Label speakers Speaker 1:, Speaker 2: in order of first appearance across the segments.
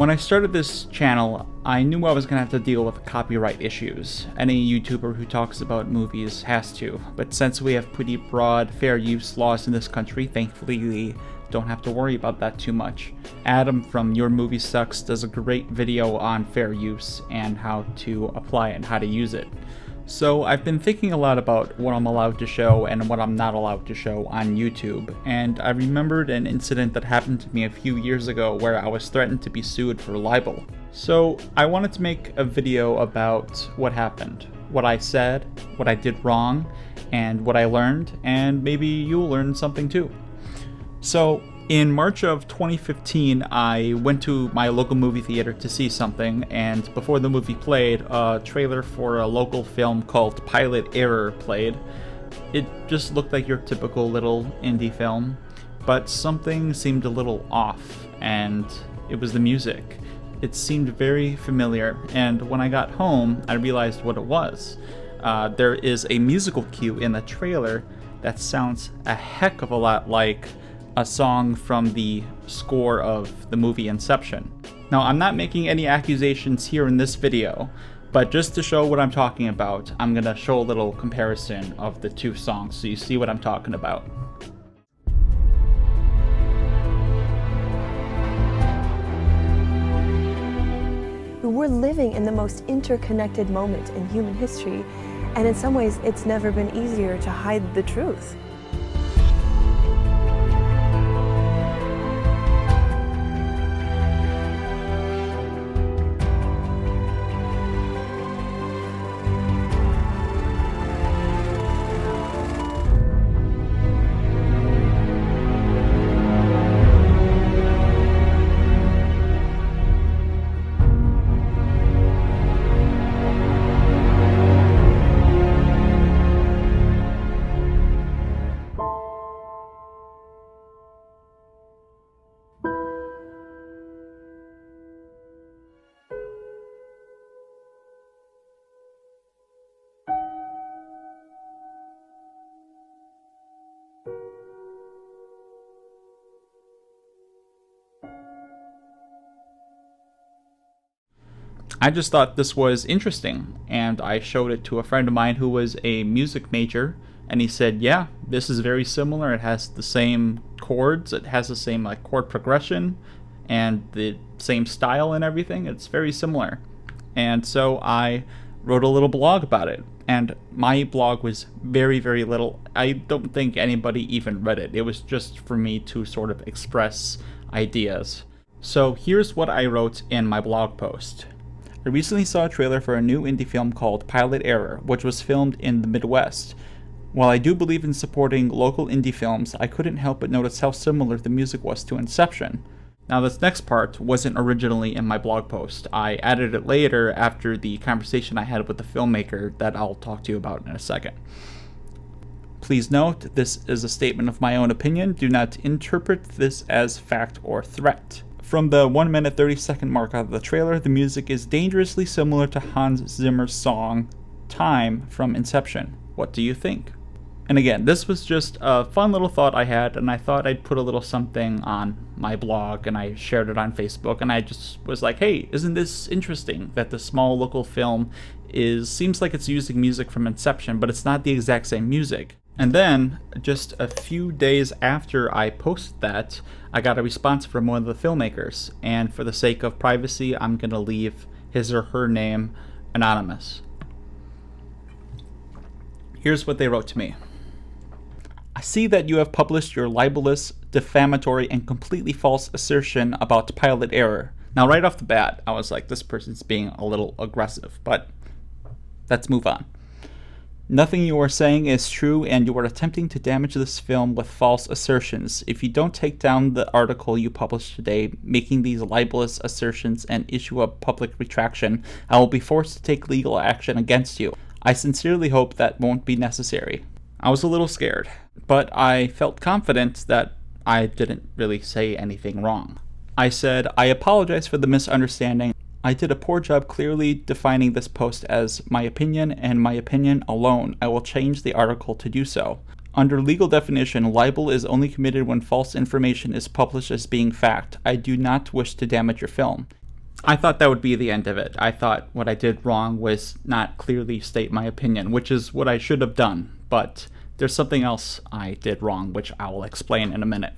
Speaker 1: When I started this channel, I knew I was going to have to deal with copyright issues. Any YouTuber who talks about movies has to, but since we have pretty broad fair use laws in this country, thankfully we don't have to worry about that too much. Adam from Your Movie Sucks does a great video on fair use and how to apply it and how to use it. So I've been thinking a lot about what I'm allowed to show and what I'm not allowed to show on YouTube, and I remembered an incident that happened to me a few years ago where I was threatened to be sued for libel. So I wanted to make a video about what happened, what I said, what I did wrong, and what I learned, and maybe you'll learn something too. So in March of 2015, I went to my local movie theater to see something, and before the movie played, a trailer for a local film called Pilot Error played. It just looked like your typical little indie film, but something seemed a little off, and it was the music. It seemed very familiar, and when I got home, I realized what it was. There is a musical cue in the trailer that sounds a heck of a lot like a song from the score of the movie Inception. Now, I'm not making any accusations here in this video, but just to show what I'm talking about, I'm gonna show a little comparison of the two songs so you see what I'm talking about.
Speaker 2: We're living in the most interconnected moment in human history, and in some ways, it's never been easier to hide the truth.
Speaker 1: I just thought this was interesting, and I showed it to a friend of mine who was a music major, and he said, yeah, this is very similar. It has the same chords, it has the same chord progression, and the same style and everything. It's very similar. And so I wrote a little blog about it, and my blog was very, very little. I don't think anybody even read it. It was just for me to sort of express ideas. So here's what I wrote in my blog post. I recently saw a trailer for a new indie film called Pilot Error, which was filmed in the Midwest. While I do believe in supporting local indie films, I couldn't help but notice how similar the music was to Inception. Now, this next part wasn't originally in my blog post. I added it later after the conversation I had with the filmmaker that I'll talk to you about in a second. Please note, this is a statement of my own opinion. Do not interpret this as fact or threat. From the 1 minute 30 second mark of the trailer, the music is dangerously similar to Hans Zimmer's song Time from Inception. What do you think? And again, this was just a fun little thought I had, and I thought I'd put a little something on my blog, and I shared it on Facebook, and I just was like, hey, isn't this interesting that the small local film seems like it's using music from Inception, but it's not the exact same music. And then, just a few days after I posted that, I got a response from one of the filmmakers, and for the sake of privacy, I'm going to leave his or her name anonymous. Here's what they wrote to me. I see that you have published your libelous, defamatory, and completely false assertion about Pilot Error. Now, right off the bat, I was like, this person's being a little aggressive, but let's move on. Nothing you are saying is true, and you are attempting to damage this film with false assertions. If you don't take down the article you published today, making these libelous assertions and issue a public retraction, I will be forced to take legal action against you. I sincerely hope that won't be necessary. I was a little scared, but I felt confident that I didn't really say anything wrong. I said, I apologize for the misunderstanding. I did a poor job clearly defining this post as my opinion and my opinion alone. I will change the article to do so. Under legal definition, libel is only committed when false information is published as being fact. I do not wish to damage your film. I thought that would be the end of it. I thought what I did wrong was not clearly state my opinion, which is what I should have done. But there's something else I did wrong, which I will explain in a minute.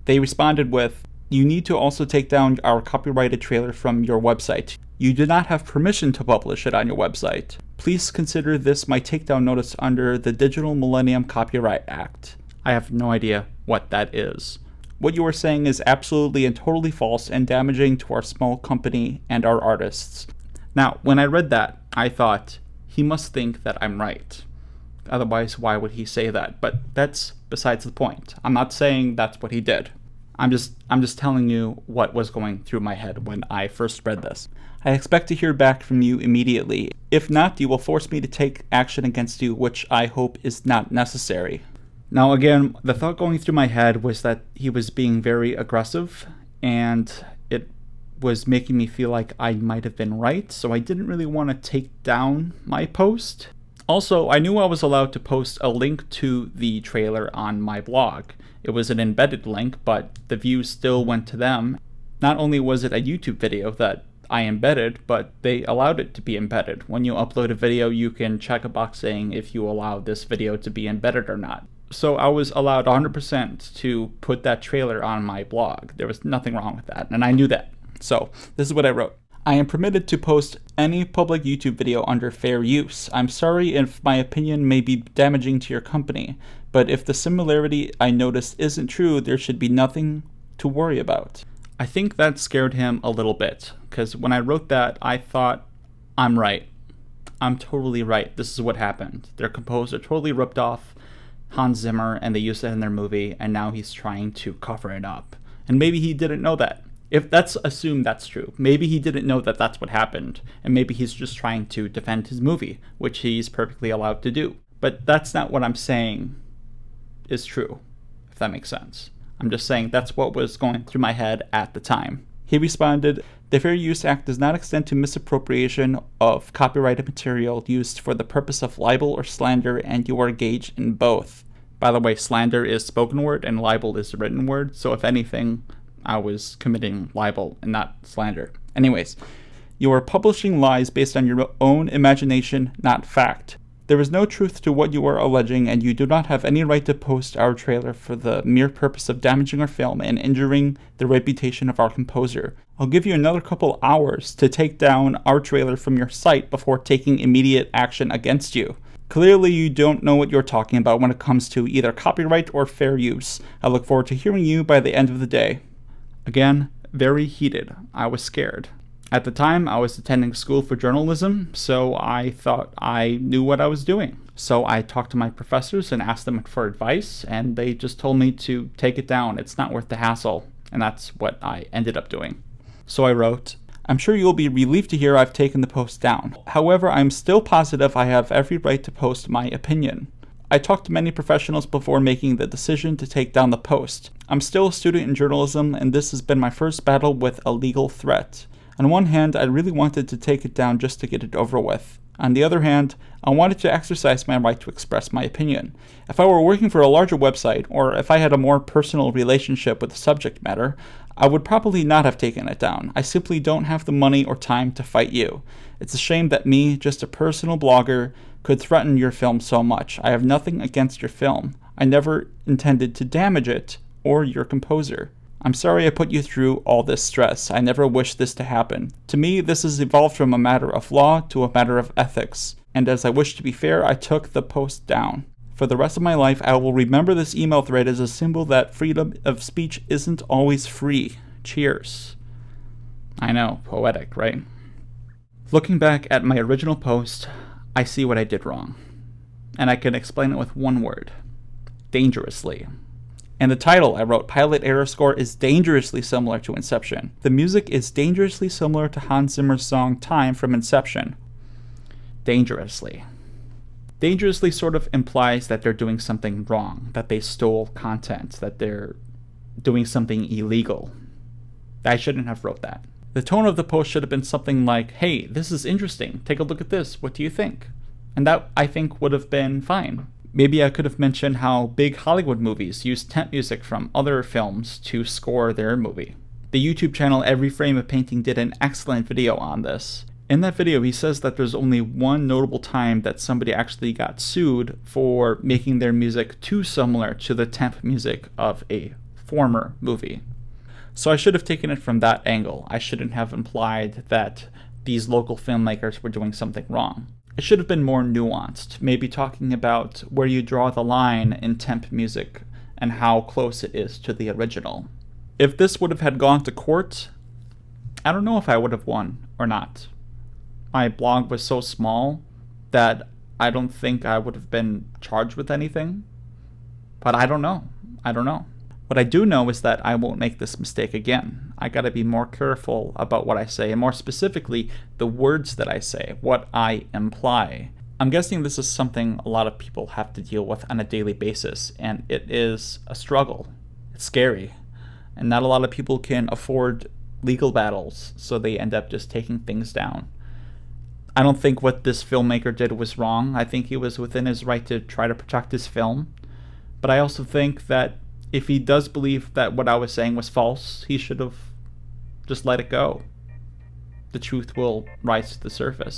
Speaker 1: They responded with, "You need to also take down our copyrighted trailer from your website. You do not have permission to publish it on your website. Please consider this my takedown notice under the Digital Millennium Copyright Act." I have no idea what that is. What you are saying is absolutely and totally false and damaging to our small company and our artists. Now, when I read that, I thought, he must think that I'm right. Otherwise, why would he say that? But that's besides the point. I'm not saying that's what he did. I'm just telling you what was going through my head when I first read this. I expect to hear back from you immediately. If not, you will force me to take action against you, which I hope is not necessary. Now again, the thought going through my head was that he was being very aggressive, and it was making me feel like I might have been right, so I didn't really want to take down my post. Also, I knew I was allowed to post a link to the trailer on my blog. It was an embedded link, but the views still went to them. Not only was it a YouTube video that I embedded, but they allowed it to be embedded. When you upload a video, you can check a box saying if you allow this video to be embedded or not. So I was allowed 100% to put that trailer on my blog. There was nothing wrong with that, and I knew that. So this is what I wrote. I am permitted to post any public YouTube video under fair use. I'm sorry if my opinion may be damaging to your company, but if the similarity I noticed isn't true, there should be nothing to worry about. I think that scared him a little bit, because when I wrote that, I thought, I'm right. I'm totally right. This is what happened. Their composer totally ripped off Hans Zimmer, and they used it in their movie, and now he's trying to cover it up. And maybe he didn't know that. If that's assumed that's true. Maybe he didn't know that that's what happened, and maybe he's just trying to defend his movie, which he's perfectly allowed to do. But that's not what I'm saying is true, if that makes sense. I'm just saying that's what was going through my head at the time. He responded, "The Fair Use Act does not extend to misappropriation of copyrighted material used for the purpose of libel or slander, and you are engaged in both." By the way, slander is spoken word and libel is written word, so if anything, I was committing libel and not slander. Anyways, you are publishing lies based on your own imagination, not fact. There is no truth to what you are alleging, and you do not have any right to post our trailer for the mere purpose of damaging our film and injuring the reputation of our composer. I'll give you another couple hours to take down our trailer from your site before taking immediate action against you. Clearly, you don't know what you're talking about when it comes to either copyright or fair use. I look forward to hearing you by the end of the day. Again, very heated. I was scared. At the time, I was attending school for journalism, so I thought I knew what I was doing. So I talked to my professors and asked them for advice, and they just told me to take it down. It's not worth the hassle. And that's what I ended up doing. So I wrote, "I'm sure you'll be relieved to hear I've taken the post down. However, I'm still positive I have every right to post my opinion. I talked to many professionals before making the decision to take down the post. I'm still a student in journalism, and this has been my first battle with a legal threat. On one hand, I really wanted to take it down just to get it over with. On the other hand, I wanted to exercise my right to express my opinion. If I were working for a larger website, or if I had a more personal relationship with the subject matter, I would probably not have taken it down. I simply don't have the money or time to fight you. It's a shame that me, just a personal blogger, could threaten your film so much. I have nothing against your film. I never intended to damage it, or your composer. I'm sorry I put you through all this stress. I never wished this to happen. To me, this has evolved from a matter of law to a matter of ethics, and as I wish to be fair, I took the post down. For the rest of my life, I will remember this email thread as a symbol that freedom of speech isn't always free. Cheers." I know, poetic, right? Looking back at my original post, I see what I did wrong. And I can explain it with one word. Dangerously. And the title, I wrote, "Pilot Error Score is dangerously similar to Inception. The music is dangerously similar to Hans Zimmer's song Time from Inception." Dangerously. Dangerously sort of implies that they're doing something wrong, that they stole content, that they're doing something illegal. I shouldn't have wrote that. The tone of the post should have been something like, "Hey, this is interesting. Take a look at this. What do you think?" And that, I think, would have been fine. Maybe I could have mentioned how big Hollywood movies use temp music from other films to score their movie. The YouTube channel Every Frame of Painting did an excellent video on this. In that video, he says that there's only one notable time that somebody actually got sued for making their music too similar to the temp music of a former movie. So I should have taken it from that angle. I shouldn't have implied that these local filmmakers were doing something wrong. It should have been more nuanced, maybe talking about where you draw the line in temp music and how close it is to the original. If this would have had gone to court, I don't know if I would have won or not. My blog was so small that I don't think I would have been charged with anything. But I don't know. What I do know is that I won't make this mistake again. I gotta be more careful about what I say, and more specifically, the words that I say, what I imply. I'm guessing this is something a lot of people have to deal with on a daily basis, and it is a struggle. It's scary. And not a lot of people can afford legal battles, so they end up just taking things down. I don't think what this filmmaker did was wrong. I think he was within his right to try to protect his film. But I also think that if he does believe that what I was saying was false, he should have just let it go. The truth will rise to the surface.